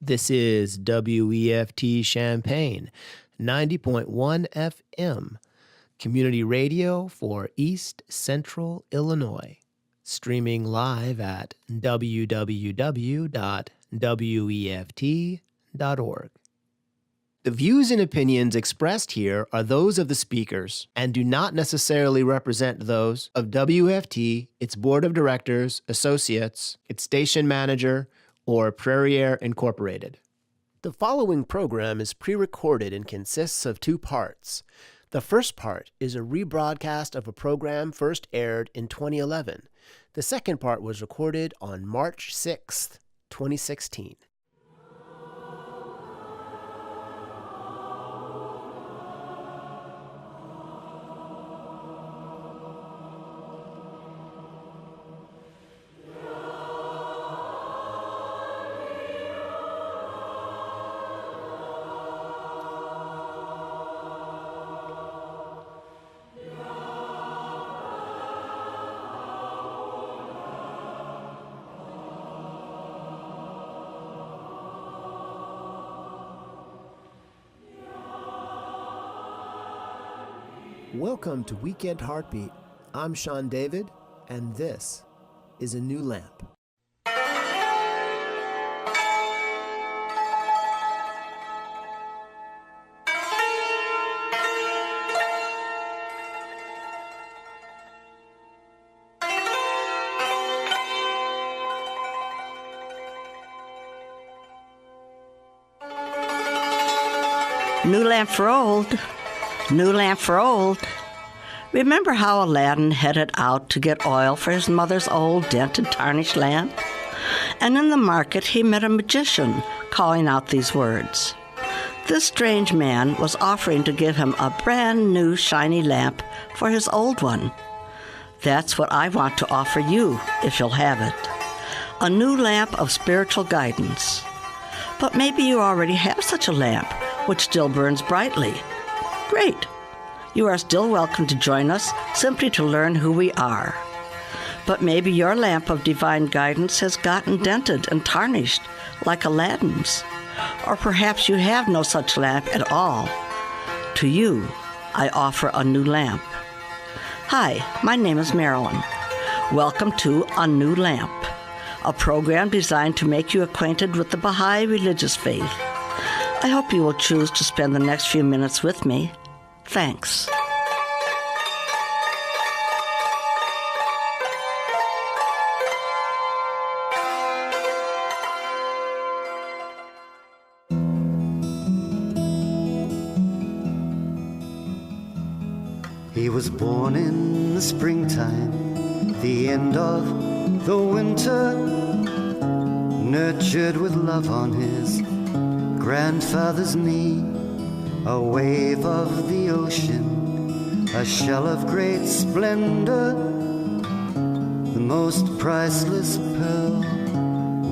This is WEFT Champaign, 90.1 FM, community radio for East Central Illinois, streaming live at www.weft.org. The views and opinions expressed here are those of the speakers and do not necessarily represent those of WFT, its board of directors, associates, its station manager, or Prairie Air Incorporated. The following program is pre-recorded and consists of two parts. The first part is a rebroadcast of a program first aired in 2011. The second part was recorded on March 6th, 2016. Welcome to Weekend Heartbeat. I'm Sean David, and this is a new lamp. New lamp for old. New lamp for old. Remember how Aladdin headed out to get oil for his mother's old dented, tarnished lamp? And in the market he met a magician calling out these words. This strange man was offering to give him a brand new shiny lamp for his old one. That's what I want to offer you, if you'll have it. A new lamp of spiritual guidance. But maybe you already have such a lamp, which still burns brightly. Great. You are still welcome to join us simply to learn who we are. But maybe your lamp of divine guidance has gotten dented and tarnished like Aladdin's. Or perhaps you have no such lamp at all. To you, I offer a new lamp. Hi, my name is Marilyn. Welcome to A New Lamp, a program designed to make you acquainted with the Baha'i religious faith. I hope you will choose to spend the next few minutes with me. Thanks. He was born in the springtime, the end of the winter, nurtured with love on his grandfather's knee. A wave of the ocean, a shell of great splendor, the most priceless pearl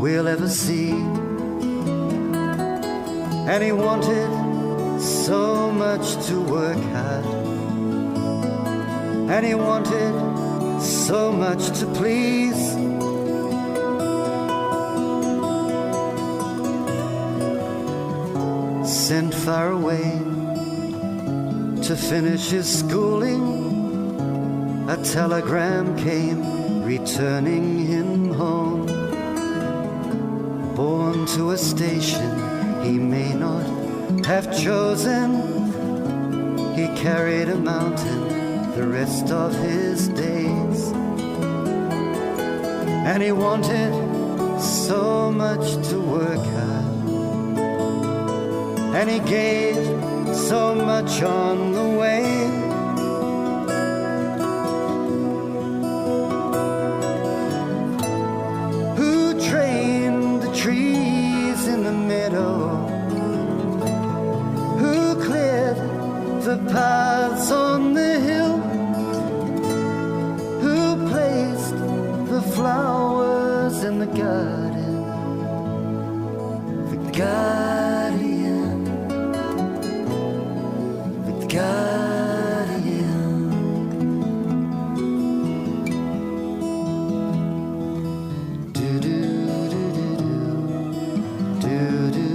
we'll ever see. And he wanted so much to work hard, and he wanted so much to please. Sent far away to finish his schooling, a telegram came returning him home. Born to a station he may not have chosen, he carried a mountain the rest of his days. And he wanted so much to work hard, and he gave so much on the way. Who trained the trees in the meadow? Who cleared the paths on the hill? Who placed the flowers in the garden? The guardian, the guardian. Do do do do do do do.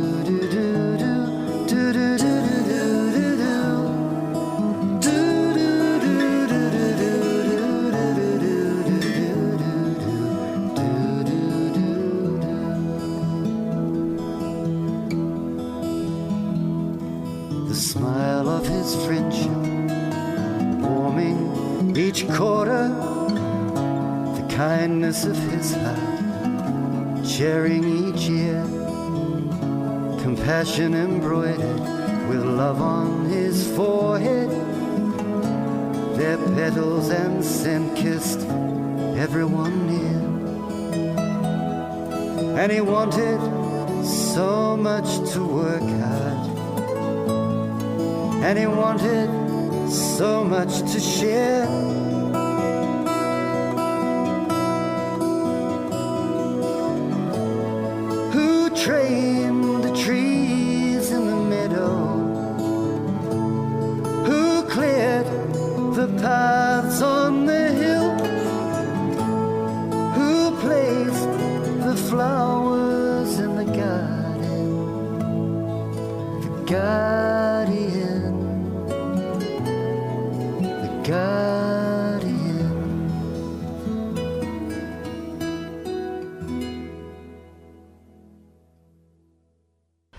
smile of his friendship, warming each quarter, the kindness of his heart, sharing each year, compassion embroidered with love on his forehead, their petals and scent kissed everyone near. And he wanted so much to work hard, and he wanted so much to share. Who trained the trees in the meadow? Who cleared the paths on the hill? Who placed the flowers in the garden? The guardian, the guardian.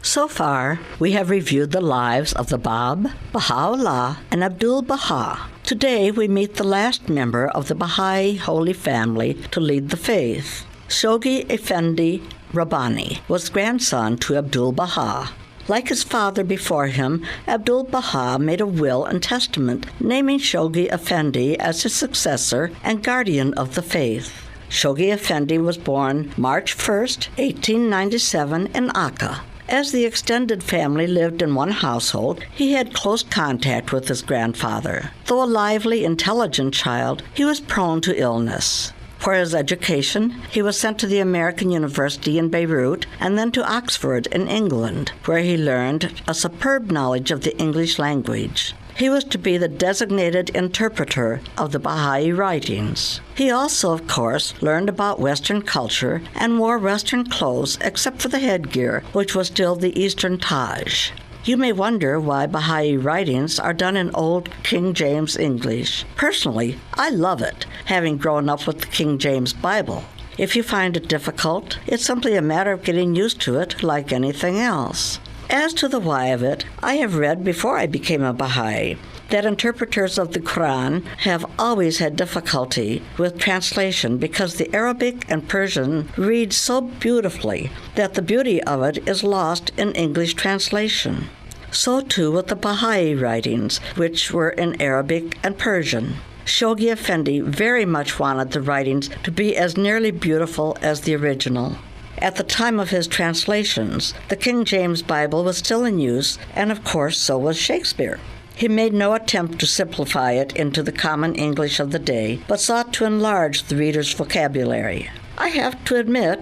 So far, we have reviewed the lives of the Bab, Baha'u'llah, and Abdul-Baha. Today, we meet the last member of the Baha'i Holy Family to lead the faith. Shoghi Effendi Rabbani was grandson to Abdul-Baha. Like his father before him, Abdul-Baha made a will and testament naming Shoghi Effendi as his successor and guardian of the faith. Shoghi Effendi was born March 1st, 1897 in Akka. As the extended family lived in one household, he had close contact with his grandfather. Though a lively, intelligent child, he was prone to illness. For his education, he was sent to the American University in Beirut and then to Oxford in England, where he learned a superb knowledge of the English language. He was to be the designated interpreter of the Baha'i writings. He also, of course, learned about Western culture and wore Western clothes except for the headgear, which was still the Eastern Taj. You may wonder why Baha'i writings are done in Old King James English. Personally, I love it, having grown up with the King James Bible. If you find it difficult, it's simply a matter of getting used to it like anything else. As to the why of it, I have read before I became a Baha'i that interpreters of the Quran have always had difficulty with translation because the Arabic and Persian read so beautifully that the beauty of it is lost in English translation. So too with the Baha'i writings, which were in Arabic and Persian. Shoghi Effendi very much wanted the writings to be as nearly beautiful as the original. At the time of his translations, the King James Bible was still in use, and of course so was Shakespeare. He made no attempt to simplify it into the common English of the day, but sought to enlarge the reader's vocabulary. I have to admit,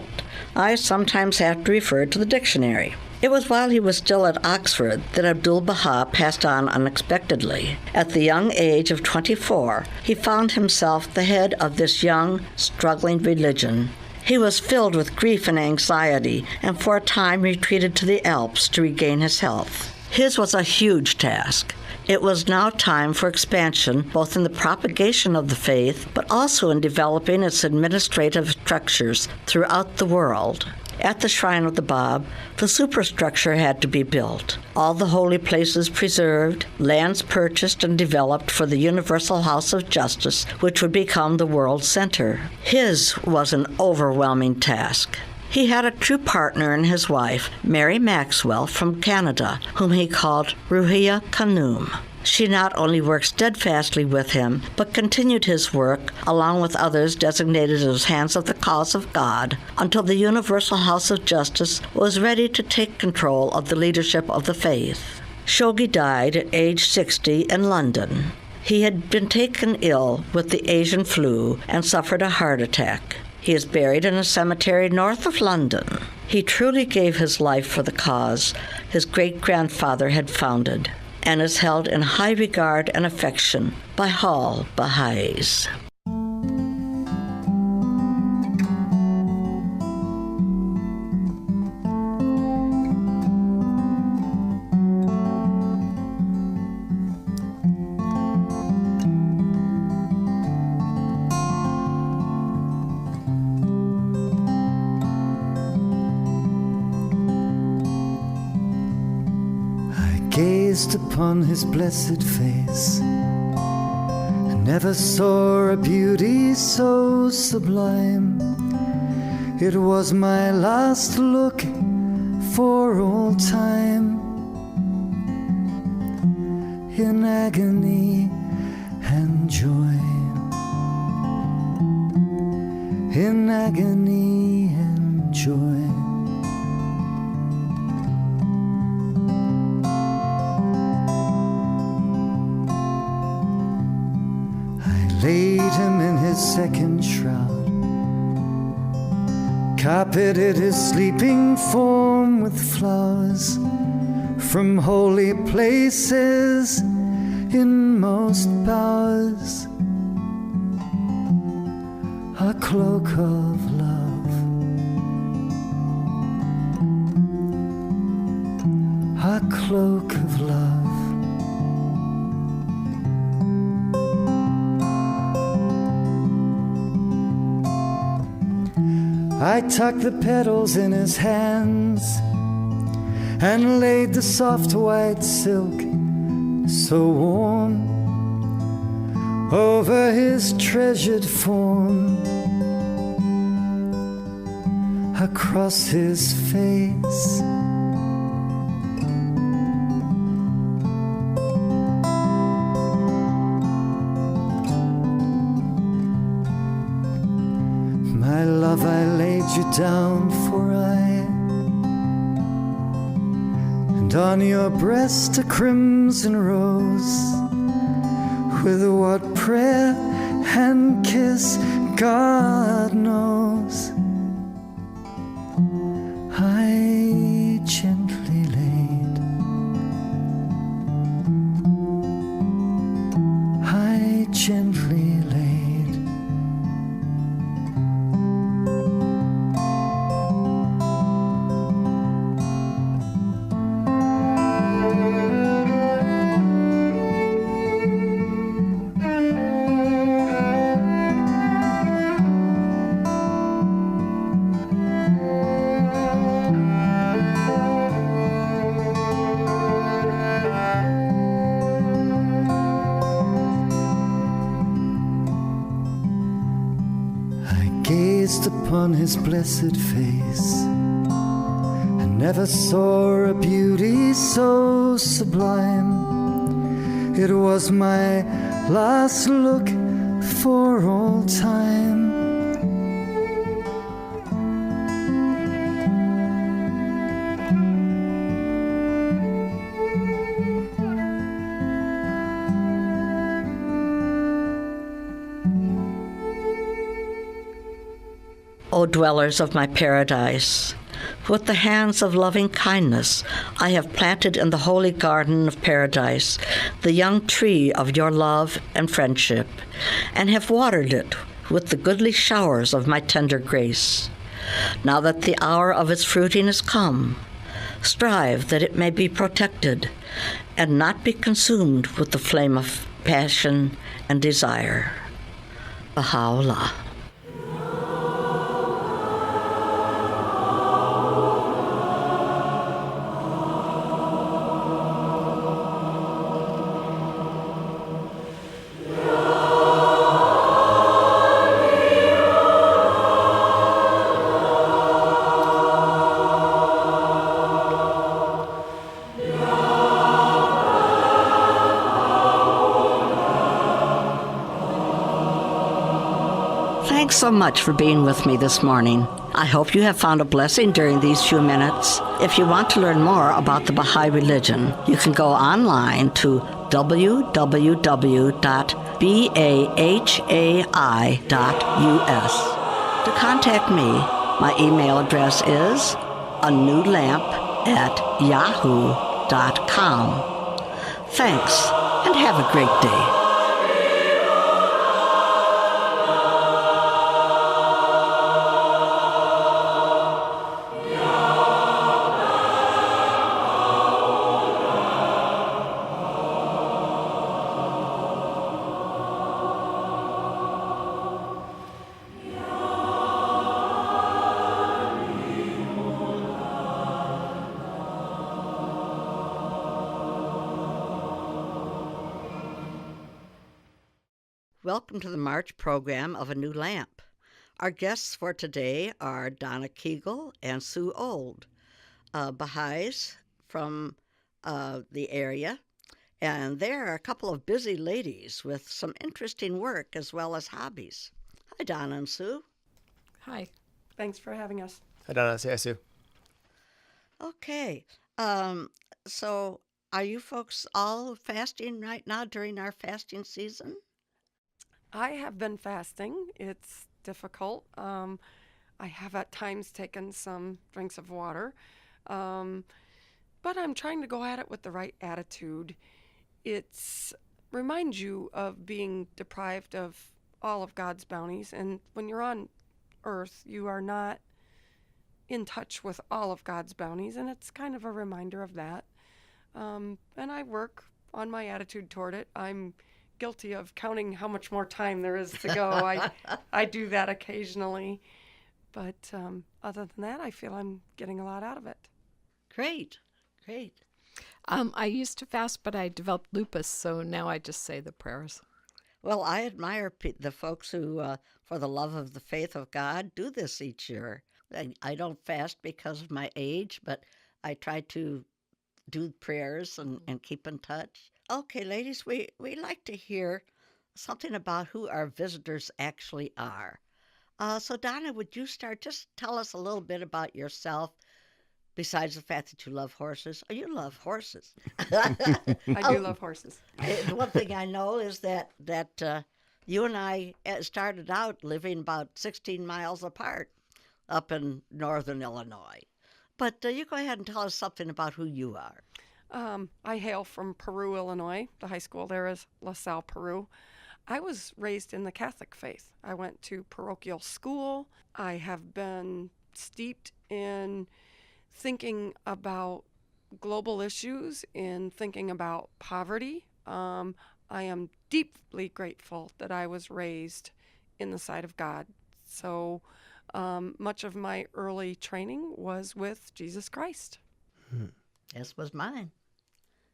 I sometimes have to refer to the dictionary. It was while he was still at Oxford that Abdul-Baha passed on unexpectedly. At the young age of 24, he found himself the head of this young, struggling religion. He was filled with grief and anxiety, and for a time retreated to the Alps to regain his health. His was a huge task. It was now time for expansion, both in the propagation of the faith, but also in developing its administrative structures throughout the world. At the shrine of the Bab, the superstructure had to be built, all the holy places preserved, lands purchased and developed for the Universal House of Justice, which would become the world center. His was an overwhelming task. He had a true partner in his wife, Mary Maxwell from Canada, whom he called Ruhiya Khanum. She not only worked steadfastly with him, but continued his work, along with others designated as hands of the cause of God, until the Universal House of Justice was ready to take control of the leadership of the faith. Shoghi died at age 60 in London. He had been taken ill with the Asian flu and suffered a heart attack. He is buried in a cemetery north of London. He truly gave his life for the cause his great-grandfather had founded, and is held in high regard and affection by all Baha'is. gazed upon his blessed face, and never saw a beauty so sublime. It was my last look for all time, in agony and joy, in agony and joy. Laid him in his second shroud, carpeted his sleeping form with flowers from holy places in most bowers, a cloak of love, a cloak of love. I tucked the petals in his hands and laid the soft white silk so warm over his treasured form, across his face. My love, I laid you down for aye, and on your breast a crimson rose, with what prayer and kiss God knows. I gently laid, I gently laid. Gazed upon his blessed face, and never saw a beauty so sublime. It was my last look for all time. O dwellers of my paradise, with the hands of loving kindness I have planted in the holy garden of paradise the young tree of your love and friendship, and have watered it with the goodly showers of my tender grace. Now that the hour of its fruiting is come, strive that it may be protected and not be consumed with the flame of passion and desire. Baha'u'llah. Thanks so much for being with me this morning. I hope you have found a blessing during these few minutes. If you want to learn more about the Baha'i religion, you can go online to www.bahai.us. To contact me, my email address is anewlamp@yahoo.com. Thanks, and have a great day. Welcome to the March program of A New Lamp. Our guests for today are Donna Kegel and Sue Old, Baha'is from the area. And they're a couple of busy ladies with some interesting work as well as hobbies. Hi, Donna and Sue. Hi. Thanks for having us. Hi, Donna. Say hi, Sue. Okay. So are you folks all fasting right now during our fasting season? I have been fasting. It's difficult. I have at times taken some drinks of water, but I'm trying to go at it with the right attitude. It's reminds you of being deprived of all of God's bounties, and when you're on earth, you are not in touch with all of God's bounties, and it's kind of a reminder of that. And I work on my attitude toward it. I'm guilty of counting how much more time there is to go. I do that occasionally, but other than that, I feel I'm getting a lot out of it. Great, great. I used to fast, but I developed lupus, so now I just say the prayers. Well, I admire the folks who, for the love of the faith of God, do this each year. I don't fast because of my age, but I try to do prayers and keep in touch. Okay, ladies, we like to hear something about who our visitors actually are. So, Donna, would you start? Just tell us a little bit about yourself, besides the fact that you love horses. Oh, you love horses. I do love horses. One thing I know is that you and I started out living about 16 miles apart up in northern Illinois. But you go ahead and tell us something about who you are. I hail from Peru, Illinois. The high school there is La Salle, Peru. I was raised in the Catholic faith. I went to parochial school. I have been steeped in thinking about global issues, in thinking about poverty. I am deeply grateful that I was raised in the sight of God. So much of my early training was with Jesus Christ. As was mine.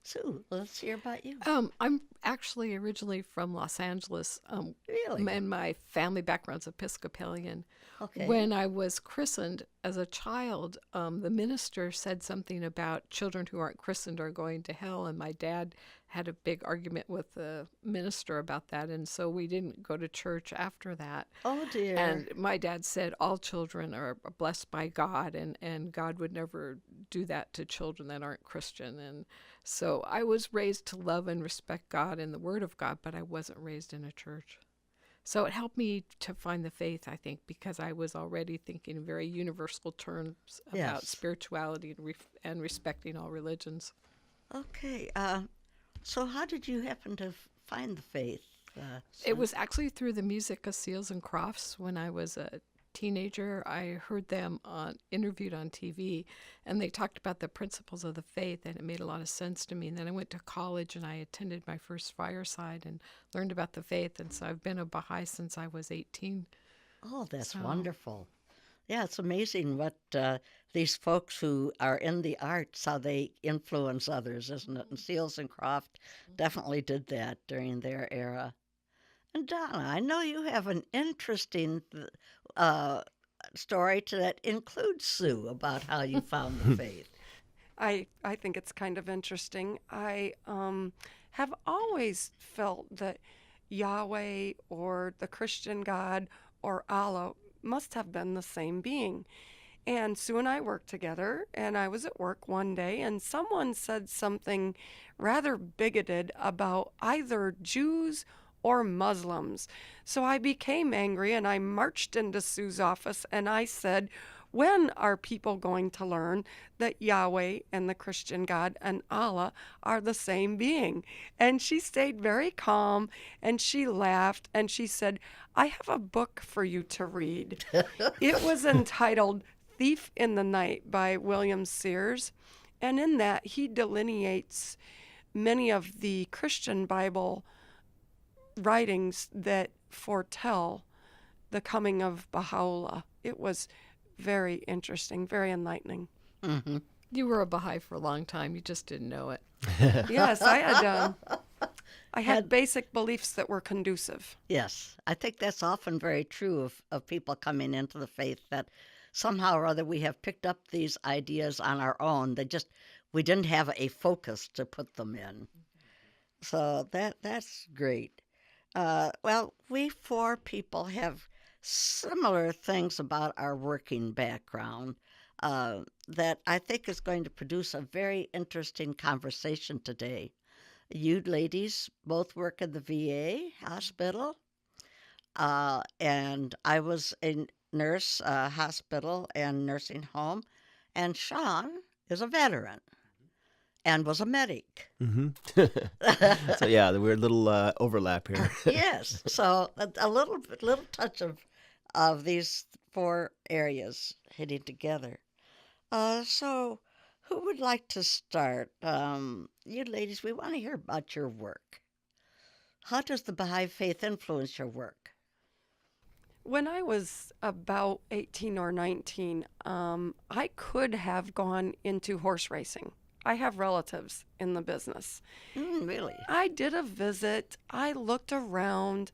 Sue, let's hear about you. I'm actually originally from Los Angeles. Really? And my family background's Episcopalian. Okay. When I was christened as a child, the minister said something about children who aren't christened are going to hell, and my dad had a big argument with the minister about that, and so we didn't go to church after that. Oh, dear. And my dad said all children are blessed by God, and God would never do that to children that aren't Christian. And so I was raised to love and respect God and the Word of God, but I wasn't raised in a church. So it helped me to find the faith, I think, because I was already thinking in very universal terms about Yes. spirituality and respecting all religions. Okay. So how did you happen to find the faith? It was actually through the music of Seals and Crofts. When I was a teenager, I heard them interviewed on TV, and they talked about the principles of the faith, and it made a lot of sense to me. And then I went to college, and I attended my first fireside and learned about the faith, and so I've been a Baha'i since I was 18. Oh, that's So- wonderful. Yeah, it's amazing what these folks who are in the arts, how they influence others, isn't it? And Seals and Croft definitely did that during their era. And Donna, I know you have an interesting story that includes Sue about how you found the faith. I think it's kind of interesting. I have always felt that Yahweh or the Christian God or Allah must have been the same being. And Sue and I worked together, and I was at work one day, and someone said something rather bigoted about either Jews or Muslims. So I became angry, and I marched into Sue's office, and I said, when are people going to learn that Yahweh and the Christian God and Allah are the same being? And she stayed very calm, and she laughed, and she said, I have a book for you to read. It was entitled Thief in the Night by William Sears, and in that he delineates many of the Christian Bible writings that foretell the coming of Baha'u'llah. It was very interesting, very enlightening. Mm-hmm. You were a Baha'i for a long time. You just didn't know it. Yes, I had I had basic beliefs that were conducive. Yes, I think that's often very true of people coming into the faith, that somehow or other we have picked up these ideas on our own. We didn't have a focus to put them in. So that's great. Well, we four people have similar things about our working background that I think is going to produce a very interesting conversation today. You ladies both work in the VA hospital, and I was a nurse, hospital and nursing home, and Sean is a veteran and was a medic. Mm-hmm. So yeah, the weird little overlap here. Yes, so a little touch of these four areas hitting together. So who would like to start? You ladies, we want to hear about your work. How does the Baha'i faith influence your work? When I was about 18 or 19, I could have gone into horse racing. I have relatives in the business. Really? I did a visit, I looked around,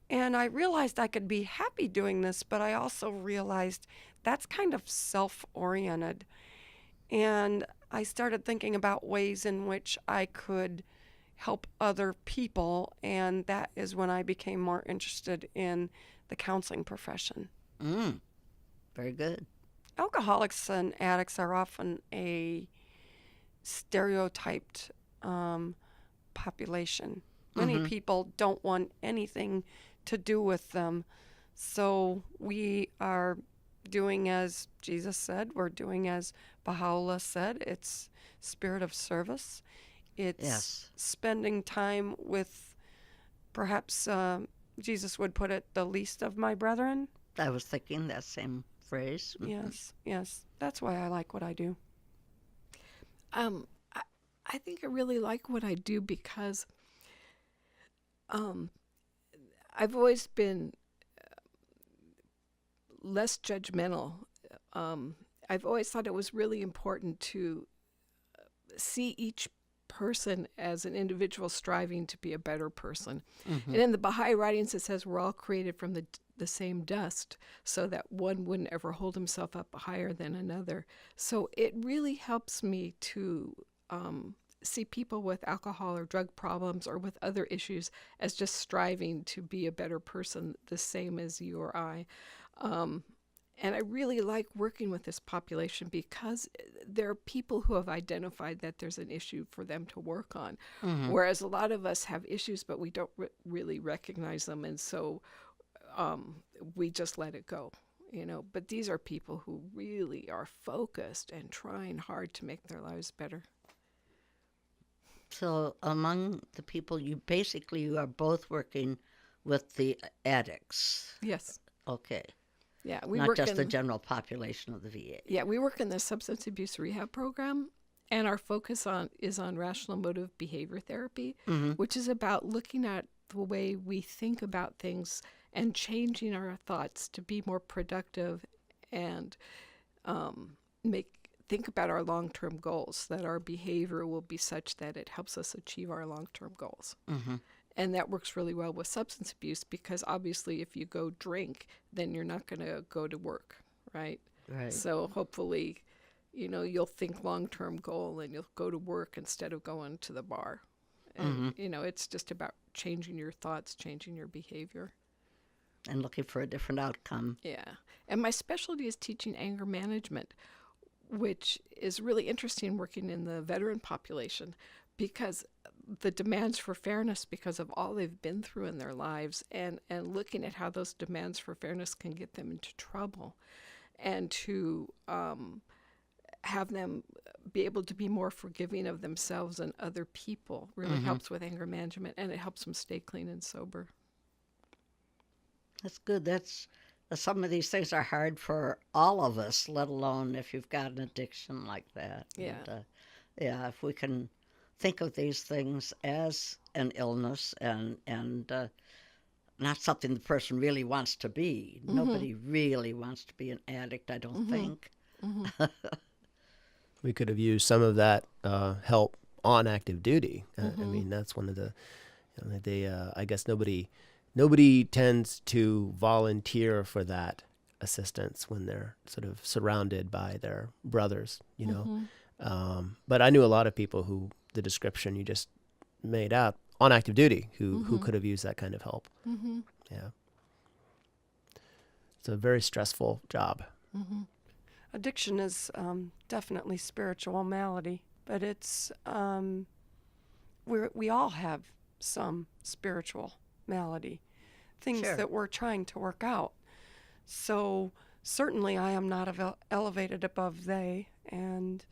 and I realized I could be happy doing this, but I also realized that's kind of self-oriented. And I started thinking about ways in which I could help other people, and that is when I became more interested in the counseling profession. Very good. Alcoholics and addicts are often a stereotyped population. Many people don't want anything to do with them. So we are doing as Jesus said, we're doing as Baha'u'llah said. It's spirit of service. It's spending time with, perhaps Jesus would put it, the least of my brethren. I was thinking that same phrase. Yes. That's why I like what I do. I think I really like what I do because I've always been less judgmental. I've always thought it was really important to see each person as an individual striving to be a better person. And in the Baha'i writings, it says we're all created from the same dust, so that one wouldn't ever hold himself up higher than another. So it really helps me to see people with alcohol or drug problems or with other issues as just striving to be a better person, the same as you or I. And I really like working with this population because there are people who have identified that there's an issue for them to work on, whereas a lot of us have issues, but we don't really recognize them, and so we just let it go, But these are people who really are focused and trying hard to make their lives better. So among the people, you are both working with the addicts. Yes. Okay. Yeah, we Not work just in the general population of the VA. Yeah, we work in the substance abuse rehab program, and our focus is on rational motive behavior therapy, which is about looking at the way we think about things and changing our thoughts to be more productive and think about our long-term goals, that our behavior will be such that it helps us achieve our long-term goals. And that works really well with substance abuse because obviously if you go drink, then you're not going to go to work, right? Right. So hopefully, you'll think long-term goal and you'll go to work instead of going to the bar. And, it's just about changing your thoughts, changing your behavior. And looking for a different outcome. Yeah. And my specialty is teaching anger management, which is really interesting working in the veteran population because the demands for fairness, because of all they've been through in their lives, and looking at how those demands for fairness can get them into trouble, and to have them be able to be more forgiving of themselves and other people really helps with anger management, and it helps them stay clean and sober. That's good. Some of these things are hard for all of us, let alone if you've got an addiction like that. Yeah. And, if we can think of these things as an illness and not something the person really wants to be. Nobody really wants to be an addict, I don't think. We could have used some of that help on active duty. I mean, that's one of the And I guess nobody tends to volunteer for that assistance when they're sort of surrounded by their brothers, you know. But I knew a lot of people who the description you just made out on active duty who could have used that kind of help. Yeah. It's a very stressful job. Addiction is definitely spiritual malady, but it's we all have some spiritual malady, things Sure. that we're trying to work out. So certainly I am not elevated above they, and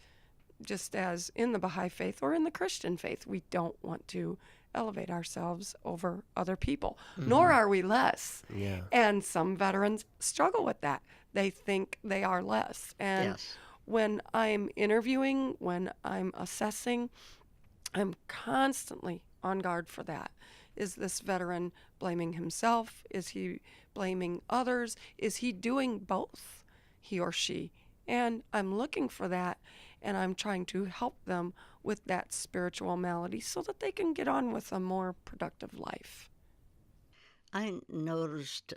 just as in the Baha'i faith or in the Christian faith, we don't want to elevate ourselves over other people, nor are we less. Yeah. And some veterans struggle with that. They think they are less. And Yes. when I'm interviewing, when I'm assessing, I'm constantly on guard for that. Is this veteran blaming himself? Is he blaming others? Is he doing both, he or she? And I'm looking for that, and I'm trying to help them with that spiritual malady so that they can get on with a more productive life. I noticed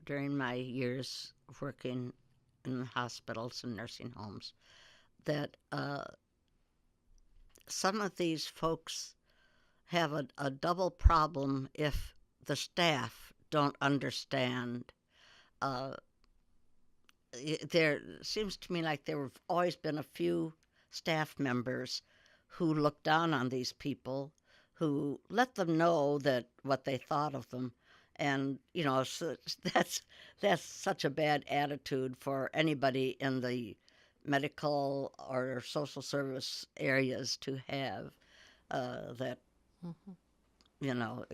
during my years working in hospitals and nursing homes that some of these folks have a double problem if the staff don't understand. There seems to me like there have always been a few staff members who look down on these people, who let them know that what they thought of them. And, you know, so that's such a bad attitude for anybody in the medical or social service areas to have, that, you know,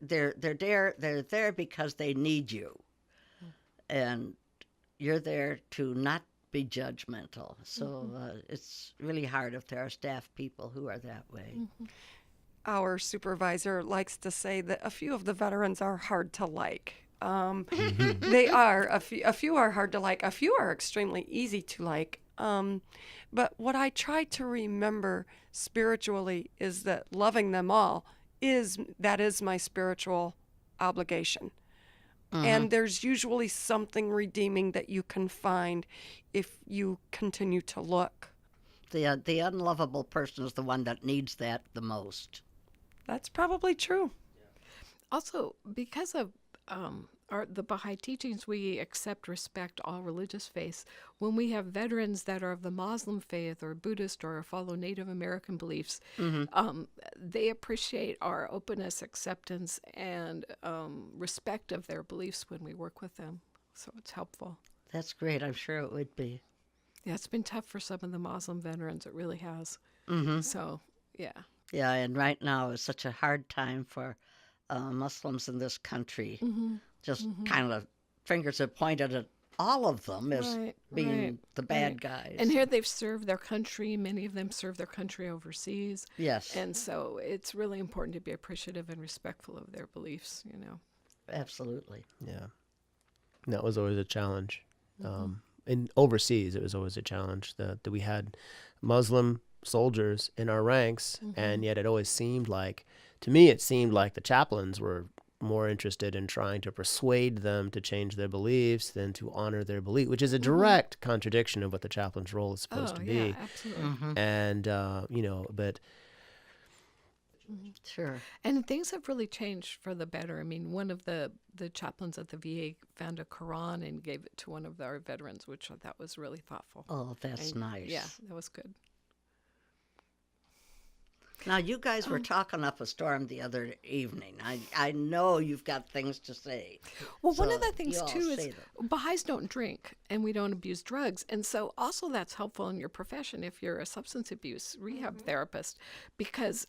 they're there because they need you. And you're there to not be judgmental. So it's really hard if there are staff people who are that way. Our supervisor likes to say that a few of the veterans are hard to like. They are. A few are hard to like. A few are extremely easy to like. But what I try to remember spiritually is that loving them all is my spiritual obligation. And there's usually something redeeming that you can find if you continue to look. The unlovable person is the one that needs that the most. That's probably true. Also, because of the Baha'i teachings, we accept, respect all religious faiths. When we have veterans that are of the Muslim faith or Buddhist or follow Native American beliefs, they appreciate our openness, acceptance, and respect of their beliefs when we work with them. So it's helpful. That's great. I'm sure it would be. Yeah, it's been tough for some of the Muslim veterans. It really has. So, yeah. Yeah, and right now is such a hard time for Muslims in this country. Just kind of fingers are pointed at all of them as being the bad guys. And here they've served their country. Many of them serve their country overseas. Yes. And so it's really important to be appreciative and respectful of their beliefs, you know. Absolutely. Yeah. That was always a challenge. And overseas, it was always a challenge that we had Muslim soldiers in our ranks, and yet it always seemed like, to me, it seemed like the chaplains were more interested in trying to persuade them to change their beliefs than to honor their belief, which is a direct contradiction of what the chaplain's role is supposed to be. Yeah, absolutely. And, you know, but... Sure. And things have really changed for the better. I mean, one of the chaplains at the VA found a Quran and gave it to one of our veterans, which I thought was really thoughtful. Oh, that's nice. Yeah, that was good. Now, you guys were talking up a storm the other evening. I know you've got things to say. Well, one So of the things, you all too, is say them. Baha'is don't drink and we don't abuse drugs. And so also that's helpful in your profession if you're a substance abuse rehab therapist, because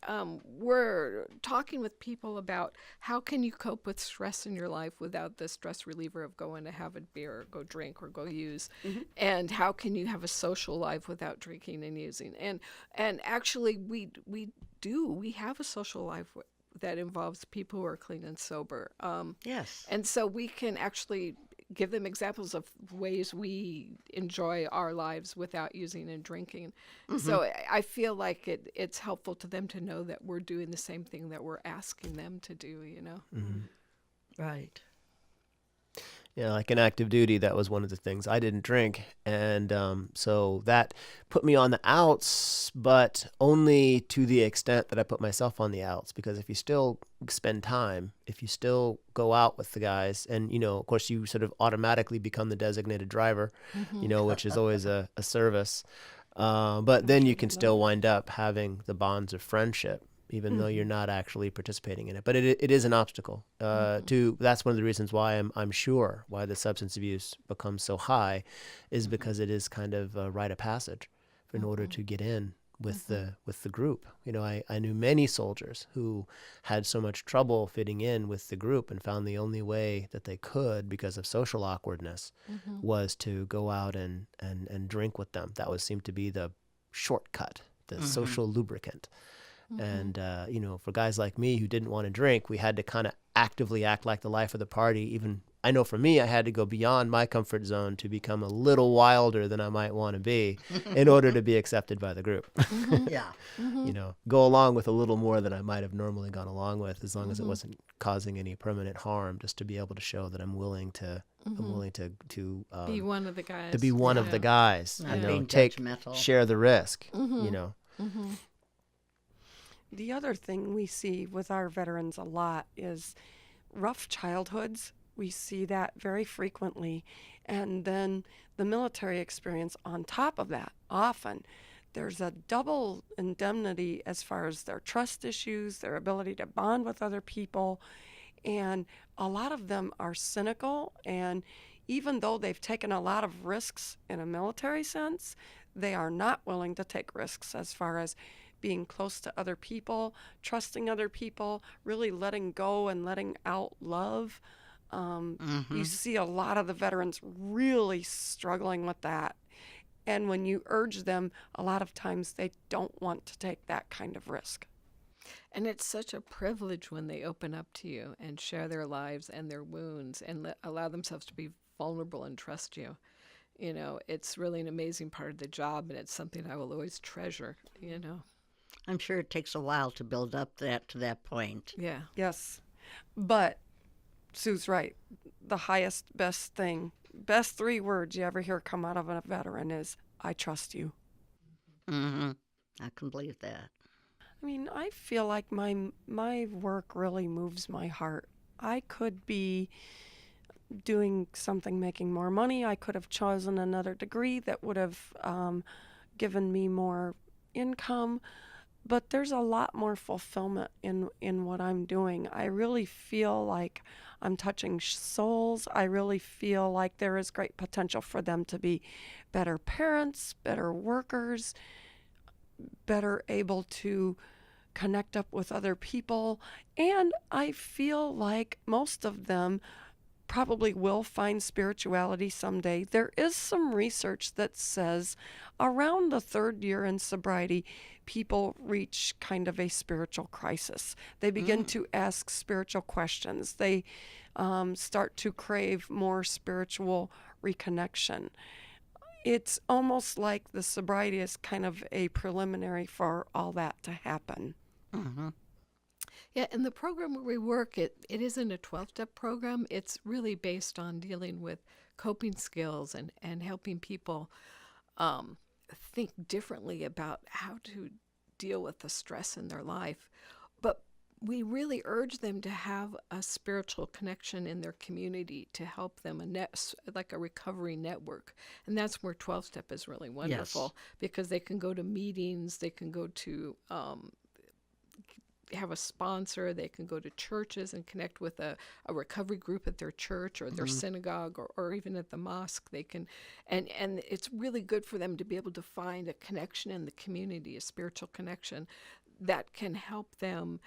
we're talking with people about how can you cope with stress in your life without the stress reliever of going to have a beer or go drink or go use, and how can you have a social life without drinking and using. And actually we have a social life that involves people who are clean and sober. Yes. And so we can actually give them examples of ways we enjoy our lives without using and drinking. So I feel like it's helpful to them to know that we're doing the same thing that we're asking them to do, you know? Right. Yeah, like in active duty, that was one of the things. I didn't drink, and so that put me on the outs, but only to the extent that I put myself on the outs. Because if you still spend time, if you still go out with the guys, and of course, you sort of automatically become the designated driver, which is always a service. But then you can still wind up having the bonds of friendship, even though you're not actually participating in it. But it is an obstacle. That's one of the reasons why I'm sure why the substance abuse becomes so high, is because it is kind of a rite of passage in order to get in with the group. I knew many soldiers who had so much trouble fitting in with the group and found the only way that they could, because of social awkwardness, was to go out and drink with them. That seemed to be the shortcut, the social lubricant. And, for guys like me who didn't want to drink, we had to kind of actively act like the life of the party. Even, I know for me, I had to go beyond my comfort zone to become a little wilder than I might want to be in order to be accepted by the group. Yeah. Go along with a little more than I might have normally gone along with, as long as it wasn't causing any permanent harm, just to be able to show that I'm willing to Be one of the guys. to be one of the guys, Not being judgmental. share the risk, The other thing we see with our veterans a lot is rough childhoods. We see that very frequently. And then the military experience on top of that. Often there's a double indemnity as far as their trust issues, their ability to bond with other people. And a lot of them are cynical. And even though they've taken a lot of risks in a military sense, they are not willing to take risks as far as being close to other people, trusting other people, really letting go and letting out love. You see a lot of the veterans really struggling with that. And when you urge them, a lot of times they don't want to take that kind of risk. And it's such a privilege when they open up to you and share their lives and their wounds and allow themselves to be vulnerable and trust you. It's really an amazing part of the job, and it's something I will always treasure, I'm sure it takes a while to build up to that point. Yeah. Yes. But Sue's right. The best 3 words you ever hear come out of a veteran is, I trust you. I can believe that. I mean, I feel like my work really moves my heart. I could be doing something making more money. I could have chosen another degree that would have given me more income. But there's a lot more fulfillment in what I'm doing. I really feel like I'm touching souls. I really feel like there is great potential for them to be better parents, better workers, better able to connect up with other people. And I feel like most of them probably will find spirituality someday. There is some research that says around the 3rd year in sobriety, people reach kind of a spiritual crisis. They begin to ask spiritual questions. They start to crave more spiritual reconnection. It's almost like the sobriety is kind of a preliminary for all that to happen. Yeah, and the program where we work, it isn't a 12-step program. It's really based on dealing with coping skills and helping people think differently about how to deal with the stress in their life. But we really urge them to have a spiritual connection in their community to help them, like a recovery network. And that's where 12-step is really wonderful, because they can go to meetings, they can go to have a sponsor, they can go to churches and connect with a recovery group at their church or their synagogue or even at the mosque. They can, and it's really good for them to be able to find a connection in the community, a spiritual connection that can help them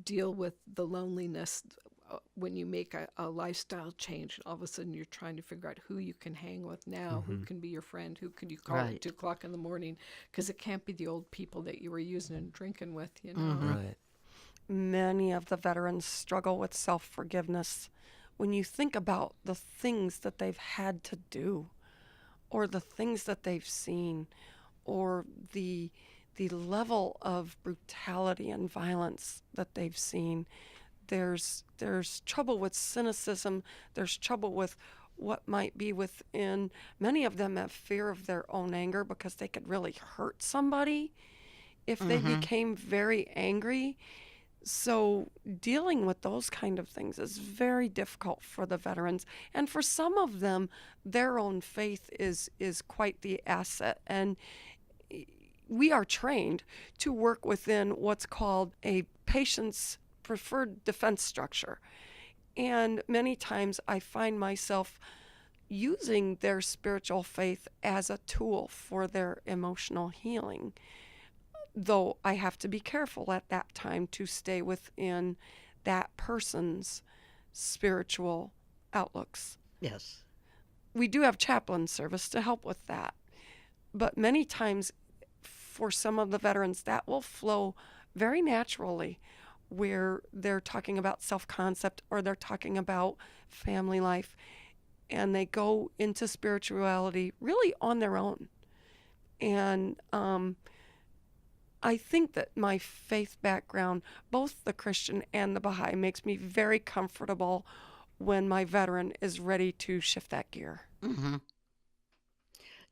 deal with the loneliness when you make a lifestyle change. All of a sudden you're trying to figure out who you can hang with now, who can be your friend, who can you call at 2 o'clock in the morning, because it can't be the old people that you were using and drinking with, Right. Many of the veterans struggle with self-forgiveness, when you think about the things that they've had to do, or the things that they've seen, or the level of brutality and violence that they've seen, there's trouble with cynicism. There's trouble with what might be within. Many of them have fear of their own anger because they could really hurt somebody if they became very angry. So dealing with those kind of things is very difficult for the veterans. And for some of them, their own faith is quite the asset. And we are trained to work within what's called a patient's preferred defense structure. And many times I find myself using their spiritual faith as a tool for their emotional healing, though I have to be careful at that time to stay within that person's spiritual outlooks. Yes. We do have chaplain service to help with that, but many times for some of the veterans that will flow very naturally, where they're talking about self-concept or they're talking about family life, and they go into spirituality really on their own. And I think that my faith background, both the Christian and the Baha'i, makes me very comfortable when my veteran is ready to shift that gear. Mm-hmm.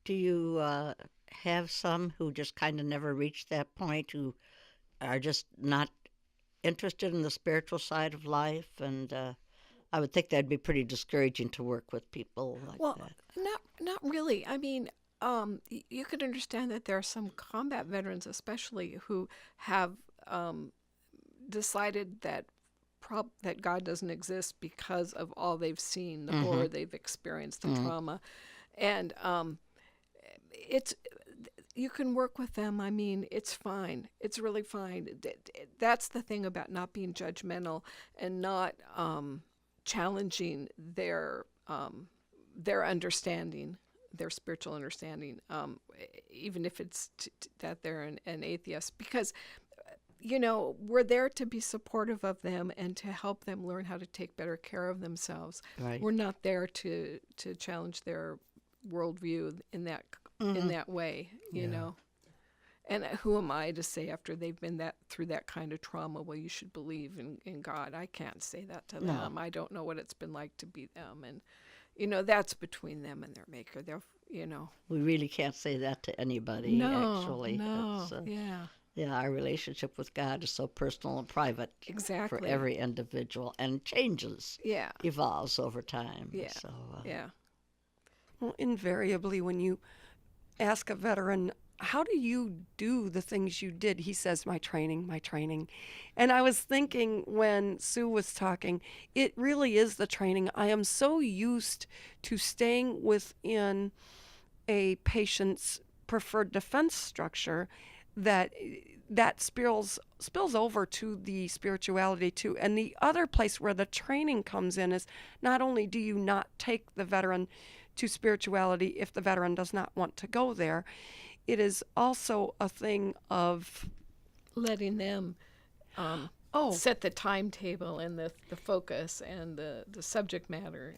Do you have some who just kind of never reached that point, who are just not interested in the spiritual side of life? And I would think that'd be pretty discouraging to work with people like that. Not really. I mean, you could understand that there are some combat veterans, especially, who have decided that that God doesn't exist because of all they've seen, the horror they've experienced, the trauma, and you can work with them. I mean, it's fine. It's really fine. That's the thing about not being judgmental and not challenging their understanding, their spiritual understanding, even if it's that they're an atheist, because we're there to be supportive of them and to help them learn how to take better care of themselves. Right. We're not there to challenge their worldview in that way, you know. And who am I to say, after they've been through that kind of trauma, well, you should believe in God? I can't say that to them. I don't know what it's been like to be them, and that's between them and their Maker. We really can't say that to anybody. No, actually. no, Yeah, our relationship with God is so personal and private. Exactly. For every individual, and changes. Yeah. Evolves over time. Yeah. So, Well, invariably, when you ask a veteran, how do you do the things you did? He says, my training, my training. And I was thinking when Sue was talking, it really is the training. I am so used to staying within a patient's preferred defense structure that spills over to the spirituality too. And the other place where the training comes in is, not only do you not take the veteran to spirituality if the veteran does not want to go there, it is also a thing of letting them set the timetable and the focus and the subject matter,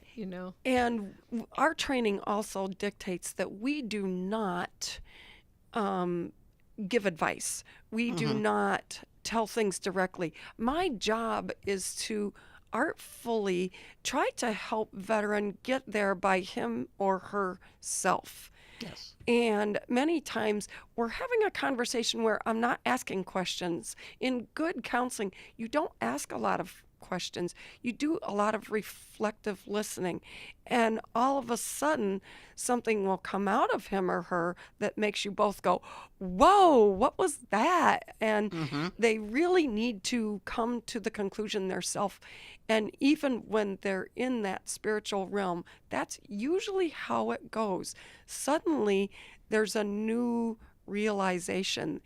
And our training also dictates that we do not give advice. We do not tell things directly. My job is to artfully try to help veteran get there by him or herself. yes. And many times we're having a conversation where I'm not asking questions. In good counseling, you don't ask a lot of questions. You do a lot of reflective listening. And all of a sudden, something will come out of him or her that makes you both go, whoa, what was that? And they really need to come to the conclusion themselves. And even when they're in that spiritual realm, that's usually how it goes. Suddenly, there's a new realization.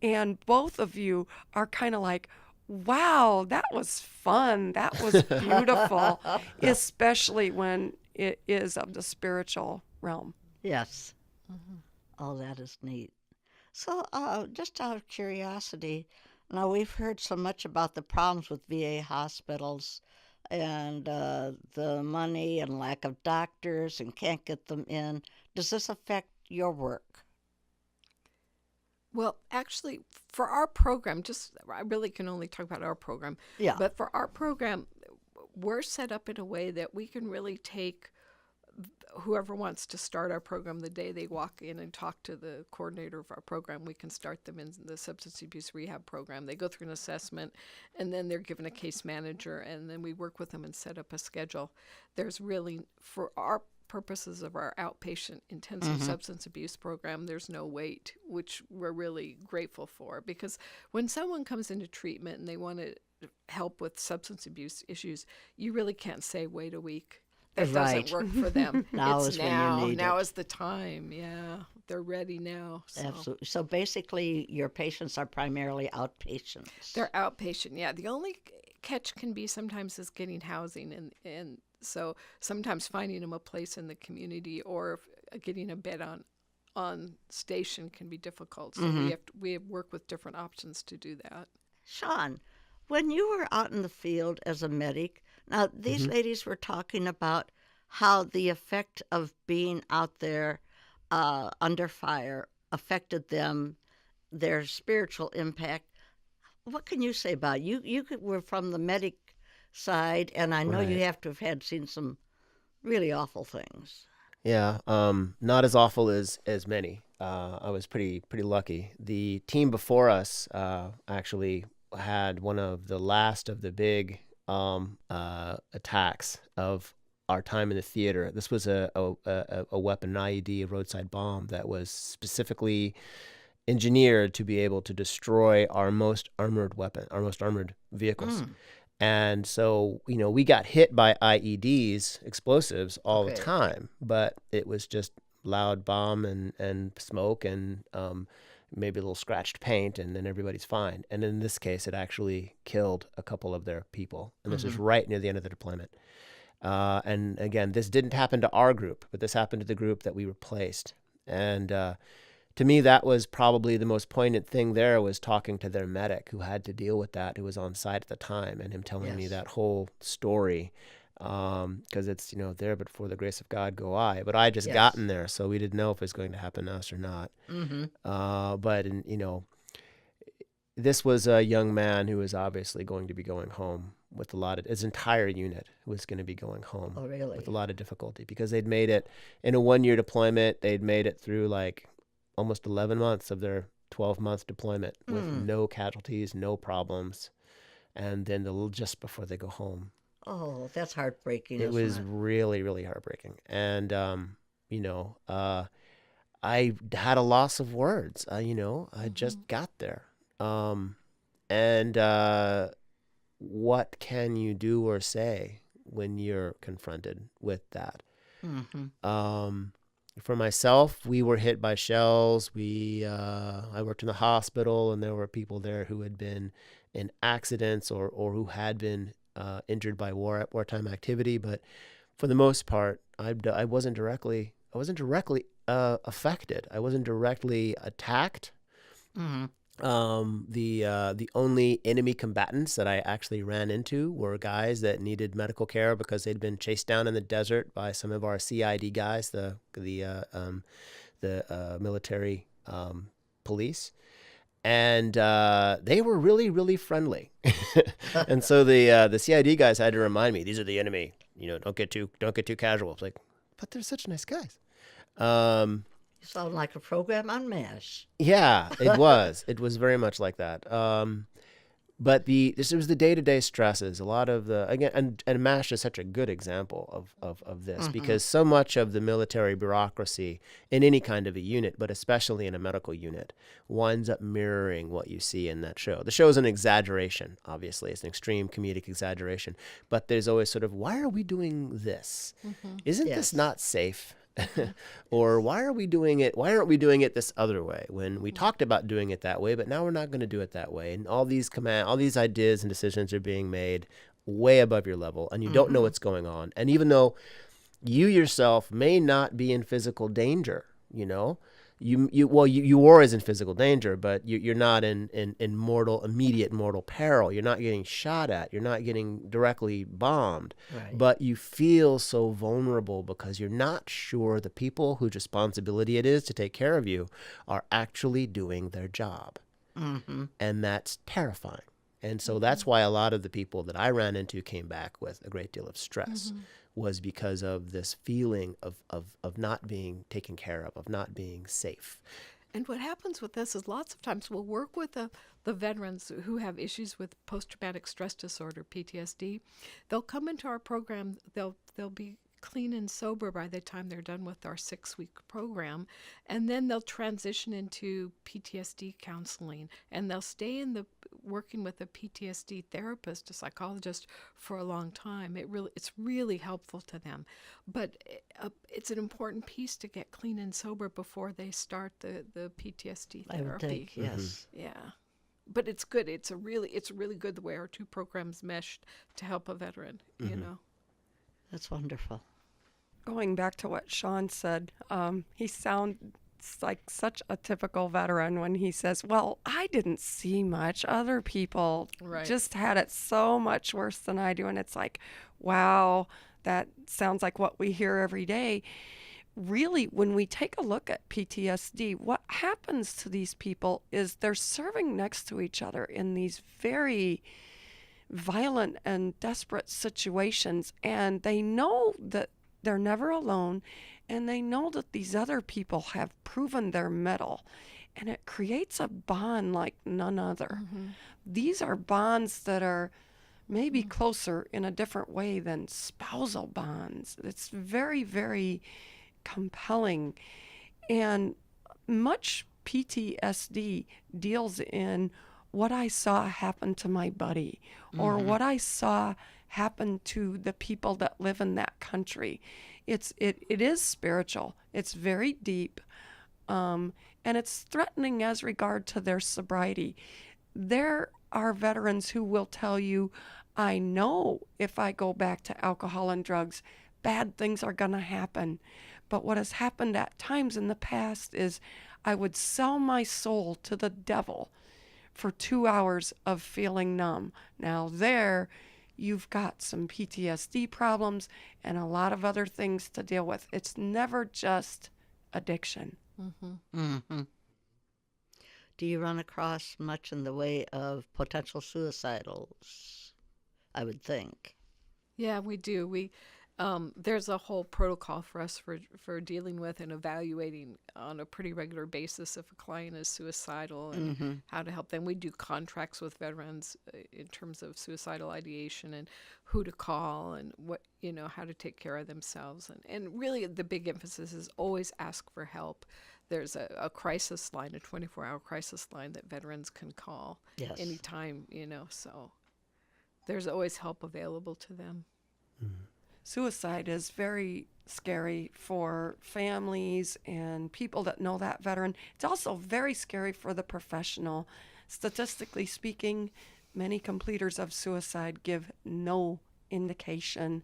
And both of you are kind of like, wow, that was fun. That was beautiful, especially when it is of the spiritual realm. Yes. Oh, that is neat. So, just out of curiosity, now we've heard so much about the problems with VA hospitals and the money and lack of doctors and can't get them in. Does this affect your work? Well, actually, for our program, I really can only talk about our program. Yeah. But for our program, we're set up in a way that we can really take whoever wants to start our program the day they walk in and talk to the coordinator of our program. We can start them in the substance abuse rehab program. They go through an assessment, and then they're given a case manager, and then we work with them and set up a schedule. There's really, for our purposes of our outpatient intensive substance abuse program, there's no wait, which we're really grateful for, because when someone comes into treatment and they want to help with substance abuse issues, you really can't say wait a week. That Right. doesn't work for them. Now It's is when you now. need Now it. is the time. Yeah, they're ready now. So. Absolutely. So basically, your patients are primarily outpatients. They're outpatient. Yeah, the only catch can be sometimes is getting housing, and so sometimes finding them a place in the community or getting a bed on station can be difficult. So we have work with different options to do that. Sean, when you were out in the field as a medic, now these ladies were talking about how the effect of being out there under fire affected them, their spiritual impact. What can you say about it? You were from the medic side, and I know you Right. have to have seen some really awful things. Yeah, not as awful as many. I was pretty lucky. The team before us actually had one of the last of the big attacks of our time in the theater. This was a weapon, an IED, a roadside bomb that was specifically engineered to be able to destroy our most armored weapon, our most armored vehicles. And so, we got hit by IEDs, explosives, all the Okay. time, but it was just loud bomb and smoke and maybe a little scratched paint, and then everybody's fine. And in this case, it actually killed a couple of their people. And this is right near the end of the deployment. And again, this didn't happen to our group, but this happened to the group that we replaced. And to me, that was probably the most poignant thing there, was talking to their medic who had to deal with that, who was on site at the time, and him telling me Yes. that whole story. Because it's, there but for the grace of God go I. But I just Yes. gotten there, so we didn't know if it was going to happen to us or not. But this was a young man who was obviously going to be going home with his entire unit was going to be going home Oh, really? with a lot of difficulty, because they'd made it in a 1-year deployment. They'd made it through like almost 11 months of their 12-month deployment with no casualties, no problems. And then just before they go home, Oh, that's heartbreaking. it isn't was really, really heartbreaking. And, I had a loss of words. I just got there. And what can you do or say when you're confronted with that? For myself, we were hit by shells. I worked in the hospital, and there were people there who had been in accidents or who had been injured by wartime activity. But for the most part, I wasn't directly affected. I wasn't directly attacked. The only enemy combatants that I actually ran into were guys that needed medical care because they'd been chased down in the desert by some of our CID guys, the military police, and they were really, really friendly. And so the CID guys had to remind me, these are the enemy. Don't get too casual. It's like, but they're such nice guys. You sound like a program on MASH. Yeah, it was. It was very much like that. But this was the day-to-day stresses. A lot of and MASH is such a good example of this, because so much of the military bureaucracy in any kind of a unit, but especially in a medical unit, winds up mirroring what you see in that show. The show is an exaggeration, obviously. It's an extreme comedic exaggeration. But there's always sort of, why are we doing this? Isn't Yes. this not safe? Or why aren't we doing it this other way when we talked about doing it that way, but now we're not going to do it that way? And all these ideas and decisions are being made way above your level, and you don't know what's going on. And even though you yourself may not be in physical danger, you are in physical danger, but you're not in immediate mortal peril. You're not getting shot at. You're not getting directly bombed. Right. But you feel so vulnerable because you're not sure the people whose responsibility it is to take care of you are actually doing their job. Mm-hmm. And that's terrifying. And so that's why a lot of the people that I ran into came back with a great deal of stress, was because of this feeling of not being taken care of not being safe. And what happens with this is lots of times we'll work with the veterans who have issues with post-traumatic stress disorder, PTSD. They'll come into our program, they'll be clean and sober by the time they're done with our 6-week program, and then they'll transition into PTSD counseling, and they'll stay in the working with a PTSD therapist, a psychologist, for a long time. It's really helpful to them, but it's an important piece to get clean and sober before they start the PTSD therapy. I would think, yes. Yeah. But it's good. It's really good the way our two programs meshed to help a veteran, you know. That's wonderful. Going back to what Sean said, he sounds like such a typical veteran when he says, well, I didn't see much. Other people just had it so much worse than I do. And it's like, wow, that sounds like what we hear every day. Really, when we take a look at PTSD, what happens to these people is they're serving next to each other in these very violent and desperate situations, and they know that they're never alone, and they know that these other people have proven their mettle, and it creates a bond like none other. These are bonds that are maybe closer in a different way than spousal bonds. It's very, very compelling, and much PTSD deals in what I saw happen to my buddy, or what I saw happen to the people that live in that country. It is spiritual. It's very deep, and it's threatening as regard to their sobriety. There are veterans who will tell you, I know if I go back to alcohol and drugs, bad things are going to happen. But what has happened at times in the past is I would sell my soul to the devil for 2 hours of feeling numb. Now there, you've got some PTSD problems and a lot of other things to deal with. It's never just addiction. Do you run across much in the way of potential suicidals? I would think. Yeah, we do. There's a whole protocol for us for dealing with and evaluating on a pretty regular basis if a client is suicidal and how to help them. We do contracts with veterans in terms of suicidal ideation and who to call and what, how to take care of themselves. And really the big emphasis is always ask for help. There's a crisis line, a 24-hour crisis line that veterans can call anytime, so there's always help available to them. Suicide is very scary for families and people that know that veteran. It's also very scary for the professional. Statistically speaking, many completers of suicide give no indication.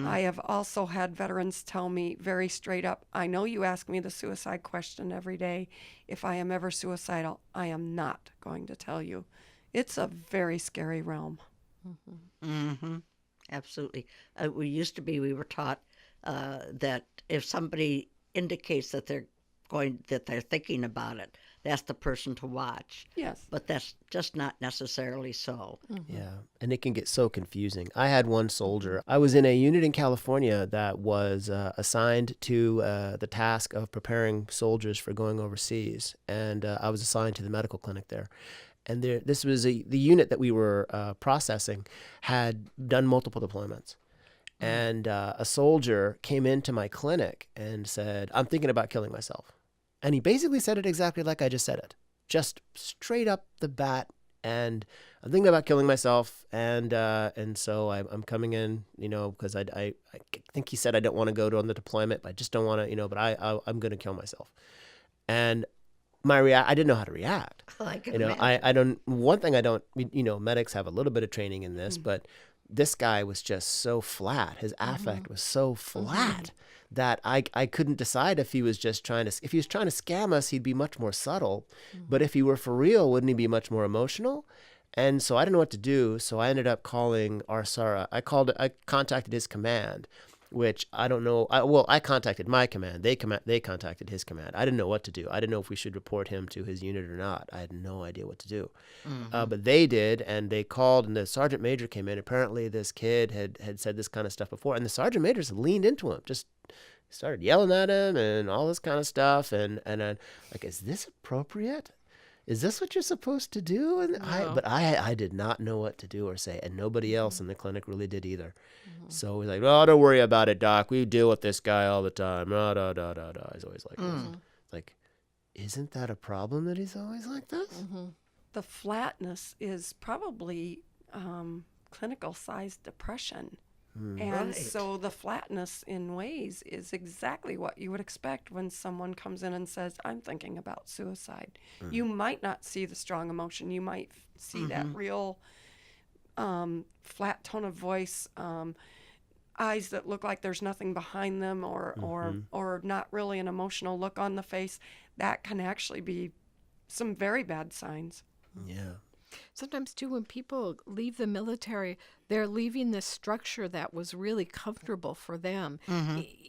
I have also had veterans tell me very straight up, I know you ask me the suicide question every day. If I am ever suicidal, I am not going to tell you. It's a very scary realm. Absolutely. We were taught that if somebody indicates that they're thinking about it, that's the person to watch. Yes. But that's just not necessarily so. Yeah, and it can get so confusing. I had one soldier. I was in a unit in California that was assigned to the task of preparing soldiers for going overseas, and I was assigned to the medical clinic there. And this was the unit that we were processing had done multiple deployments. And a soldier came into my clinic and said, I'm thinking about killing myself. And he basically said it exactly like I just said it, just straight up the bat. And I'm thinking about killing myself. And so I'm coming in, because I think he said I don't want to go on the deployment, but I just don't want to, but I'm going to kill myself. And I didn't know how to react. I can imagine. I don't, one thing I don't, medics have a little bit of training in this, but this guy was just so flat. His affect was so flat that I couldn't decide if he was just if he was trying to scam us, he'd be much more subtle. But if he were for real, wouldn't he be much more emotional? And so I didn't know what to do. So I ended up calling Arsara. I contacted his command, which I don't know. I contacted my command. They contacted his command. I didn't know what to do. I didn't know if we should report him to his unit or not. I had no idea what to do. But they did, and they called, and the sergeant major came in. Apparently, this kid had said this kind of stuff before, and the sergeant majors leaned into him, just started yelling at him and all this kind of stuff. And I'm like, is this appropriate? Is this what you're supposed to do? And I did not know what to do or say, and nobody else in the clinic really did either. So we're like, oh, don't worry about it, Doc. We deal with this guy all the time. He's always like this. Like, isn't that a problem that he's always like this? The flatness is probably clinical size depression. And so the flatness in ways is exactly what you would expect when someone comes in and says, I'm thinking about suicide. You might not see the strong emotion. You might see that real flat tone of voice, eyes that look like there's nothing behind them, or not really an emotional look on the face. That can actually be some very bad signs. Yeah. Sometimes, too, when people leave the military, they're leaving this structure that was really comfortable for them.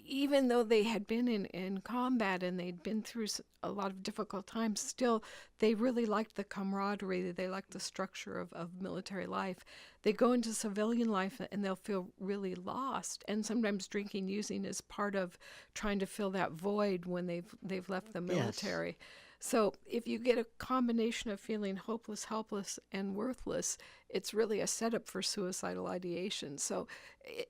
Even though they had been in combat and they'd been through a lot of difficult times, still, they really liked the camaraderie. They liked the structure of military life. They go into civilian life and they'll feel really lost. And sometimes drinking, using is part of trying to fill that void when they've left the military. So if you get a combination of feeling hopeless, helpless, and worthless, it's really a setup for suicidal ideation. So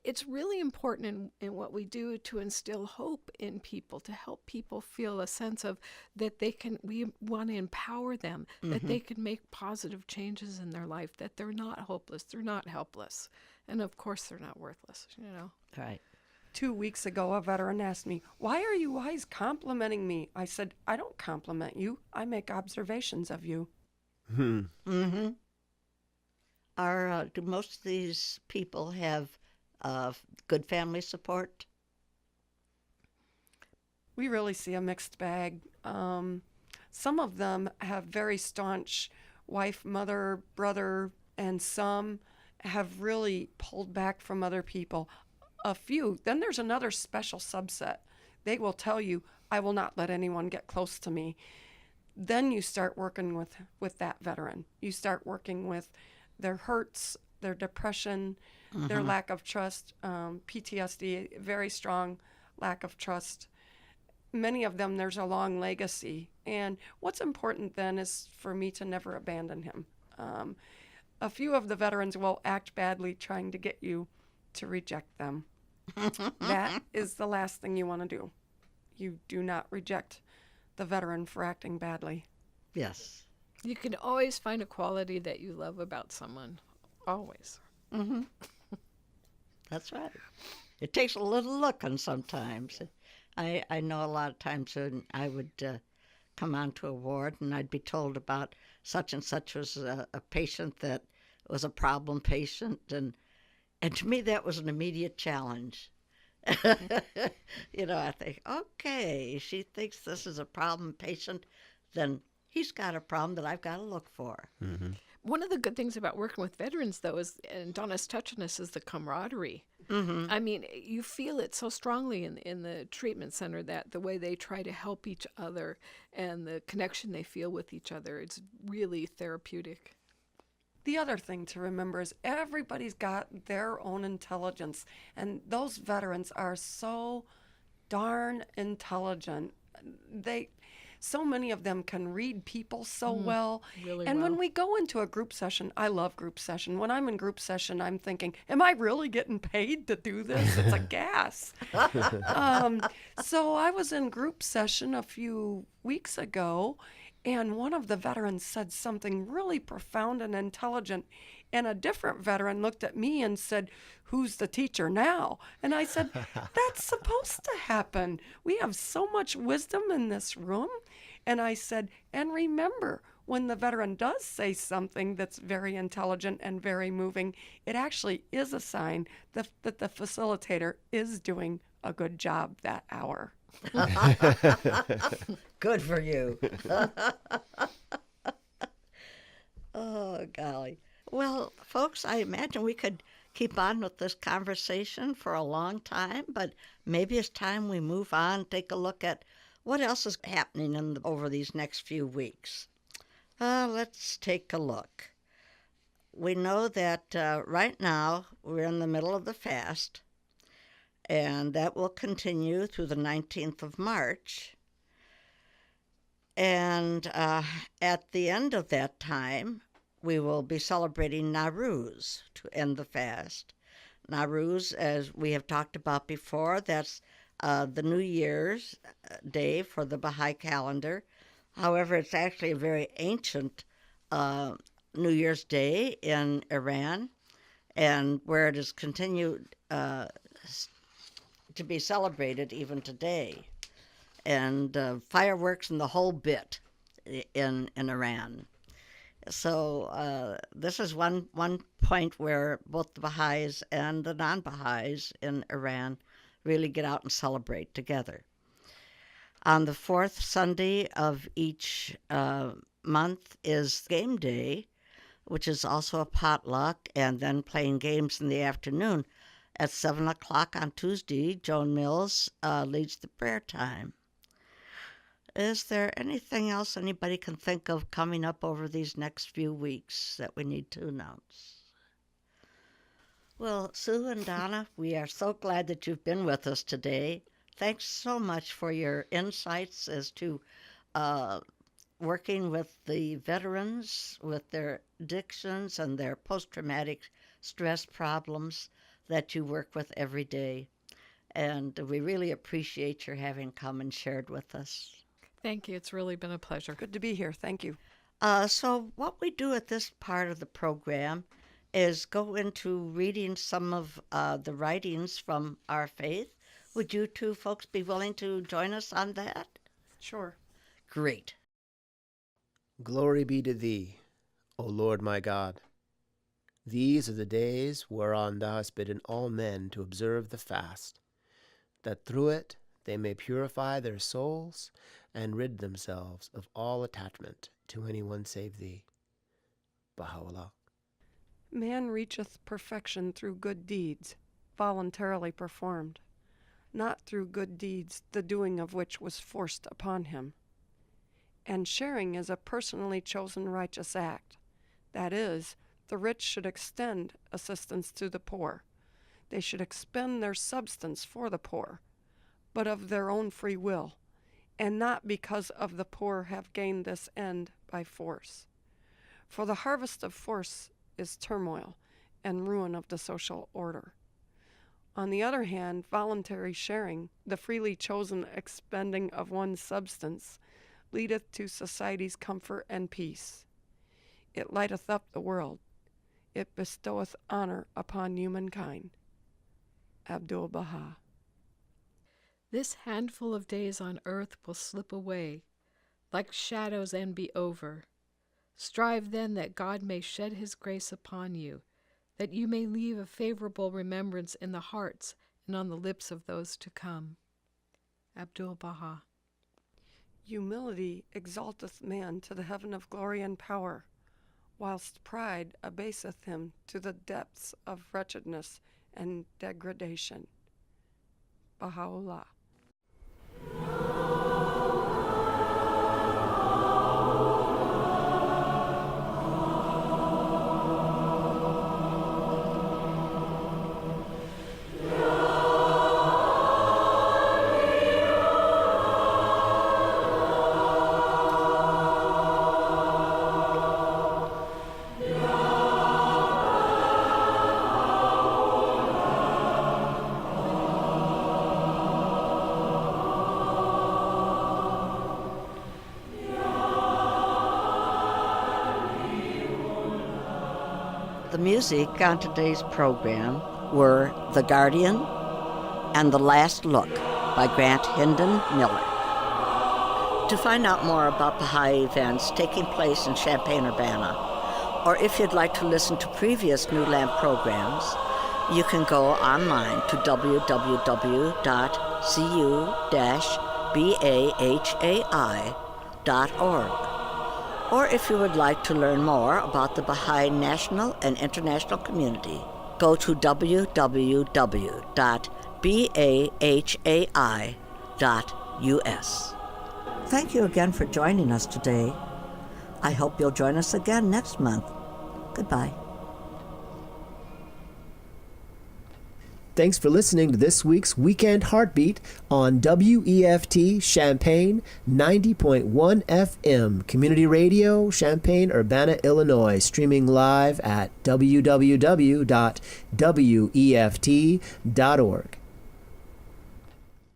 it's really important in what we do to instill hope in people, to help people feel a sense of that we want to empower them, that they can make positive changes in their life, that they're not hopeless, they're not helpless, and of course they're not worthless, Right. 2 weeks ago, a veteran asked me, why are you always complimenting me? I said, I don't compliment you. I make observations of you. Do most of these people have good family support? We really see a mixed bag. Some of them have very staunch wife, mother, brother, and some have really pulled back from other people. A few. Then there's another special subset. They will tell you, I will not let anyone get close to me. Then you start working with that veteran. You start working with their hurts, their depression, their lack of trust, PTSD, very strong lack of trust. Many of them, there's a long legacy. And what's important then is for me to never abandon him. A few of the veterans will act badly trying to get you to reject them. That is the last thing you want to do. You do not reject the veteran for acting badly. Yes. You can always find a quality that you love about someone. Always. That's right. It takes a little looking sometimes. I know a lot of times when I would come onto a ward and I'd be told about such and such was a patient that was a problem patient, and to me that was an immediate challenge. I think, okay, she thinks this is a problem patient, then he's got a problem that I've got to look for. One of the good things about working with veterans, though, is, and Donna's touching this, is the camaraderie. I mean, you feel it so strongly in the treatment center, that the way they try to help each other and the connection they feel with each other, it's really therapeutic. The other thing to remember is everybody's got their own intelligence, and those veterans are so darn intelligent. So many of them can read people so well. Really and well. when we go into a group session, I love group session. When I'm in group session, I'm thinking, am I really getting paid to do this? It's a gas. So I was in group session a few weeks ago, and one of the veterans said something really profound and intelligent. And a different veteran looked at me and said, who's the teacher now? And I said, that's supposed to happen. We have so much wisdom in this room. And I said, and remember, when the veteran does say something that's very intelligent and very moving, it actually is a sign that the facilitator is doing a good job that hour. Good for you. Oh, golly. Well, folks, I imagine we could keep on with this conversation for a long time, but maybe it's time we move on, take a look at what else is happening over these next few weeks. Let's take a look. We know that right now we're in the middle of the fast, and that will continue through the 19th of March. And at the end of that time, we will be celebrating Nowruz to end the fast. Nowruz, as we have talked about before, that's the New Year's day for the Baha'i calendar. However, it's actually a very ancient New Year's Day in Iran, and where it has continued to be celebrated even today. And fireworks and the whole bit in Iran. So this is one point where both the Baha'is and the non-Baha'is in Iran really get out and celebrate together. On the fourth Sunday of each month is game day, which is also a potluck, and then playing games in the afternoon. At 7 o'clock on Tuesday, Joan Mills leads the prayer time. Is there anything else anybody can think of coming up over these next few weeks that we need to announce? Well, Sue and Donna, we are so glad that you've been with us today. Thanks so much for your insights as to working with the veterans, with their addictions and their post-traumatic stress problems that you work with every day. And we really appreciate your having come and shared with us. Thank you. It's really been a pleasure. Good to be here. Thank you. So what we do at this part of the program is go into reading some of the writings from our faith. Would you two folks be willing to join us on that? Sure. Great. Glory be to thee, O Lord my God. These are the days whereon thou hast bidden all men to observe the fast, that through it they may purify their souls and rid themselves of all attachment to anyone save thee. Baha'u'llah. Man reacheth perfection through good deeds, voluntarily performed, not through good deeds, the doing of which was forced upon him. And sharing is a personally chosen righteous act. That is, the rich should extend assistance to the poor. They should expend their substance for the poor, but of their own free will, and not because of the poor have gained this end by force. For the harvest of force is turmoil and ruin of the social order. On the other hand, voluntary sharing, the freely chosen expending of one's substance, leadeth to society's comfort and peace. It lighteth up the world. It bestoweth honor upon humankind. Abdul-Baha. This handful of days on earth will slip away, like shadows, and be over. Strive then that God may shed his grace upon you, that you may leave a favorable remembrance in the hearts and on the lips of those to come. Abdul-Baha. Humility exalteth man to the heaven of glory and power, whilst pride abaseth him to the depths of wretchedness and degradation. Baha'u'llah. The music on today's program were The Guardian and The Last Look by Grant Hendon Miller. To find out more about Baha'i events taking place in Champaign-Urbana, or if you'd like to listen to previous New Lamp programs, you can go online to www.cu-bahai.org. Or if you would like to learn more about the Baha'i national and international community, go to www.bahai.us. Thank you again for joining us today. I hope you'll join us again next month. Goodbye. Thanks for listening to this week's Weekend Heartbeat on WEFT Champaign 90.1 FM, Community Radio, Champaign-Urbana, Illinois, streaming live at www.weft.org.